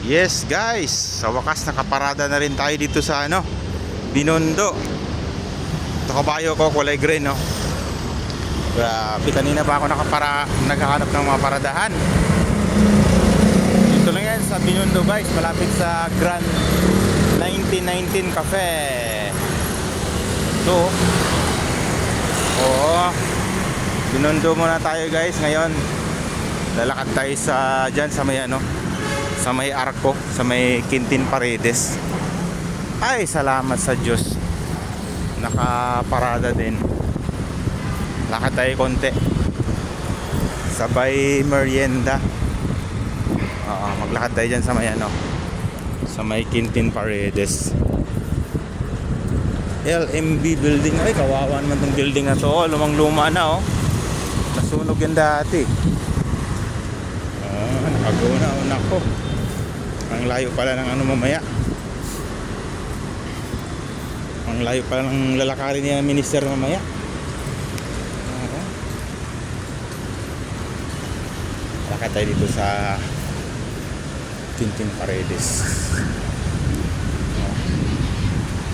Yes guys, sa wakas nakaparada na rin tayo dito sa Binondo. Ito kabayo ko, kulay green, no? Grabe, kanina pa ako naghahanap ng mga paradahan. Dito lang yan sa Binondo guys, malapit sa Grand 1919 Cafe. Ito. Oo, Binondo muna tayo guys ngayon. Lalakad tayo dyan sa may sa may Arco, sa may Quintin Paredes. Ay, salamat sa Diyos, nakaparada din. Lakad tayo konti, sabay merienda. Maglakad tayo dyan sa may sa may Quintin Paredes. LMB building. Ay, kawawa naman tong building na to. Lumang luma na, nasunog yan dati. Nakagaw na, nako. Ang layo pala ng mamaya. Ang layo pala ng lalakarin niya minister mamaya. Lakad tayo dito sa Quintin Paredes.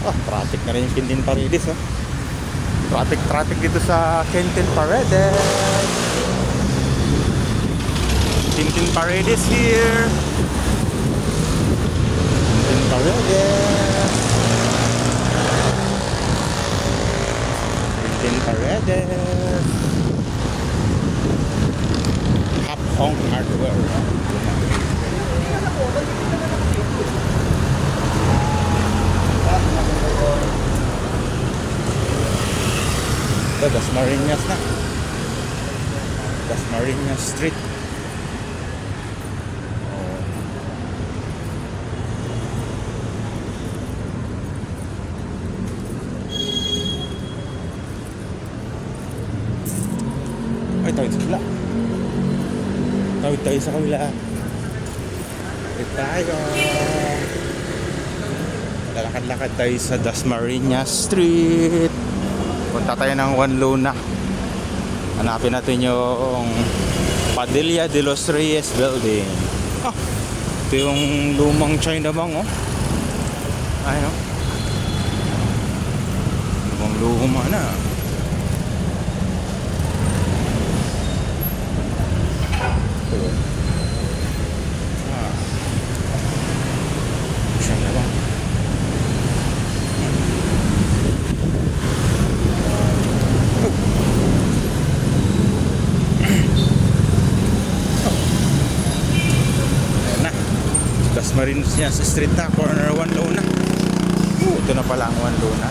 Traffic na rin yung Quintin Paredes, Traffic dito sa Quintin Paredes. Quintin Paredes here. Quintin Paredes. Quintin Paredes. Hop Hong Hardware. Ito, Dasmariñas na. Dasmariñas Street. Ay, tawid sa kabila. Tawid tayo sa kabila. Tawid tayo. Lalakad-lakad tayo sa Dasmariñas Street. Punta tayo ng Juan Luna. Hanapin natin yung Padilla de los Reyes Building. Ito yung lumang China Bang, Ayun, lumang luma na. China Bang. Dasmariñas Street na, corner Juan Luna. Ito na pala ang Juan Luna.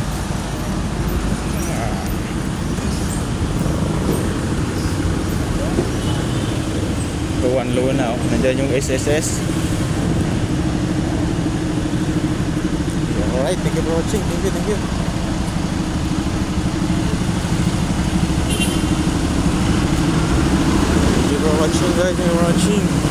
Ito Juan Luna, nandiyan yung SSS. Alright, thank you for watching. Thank you. Thank you for watching guys. Thank you for watching.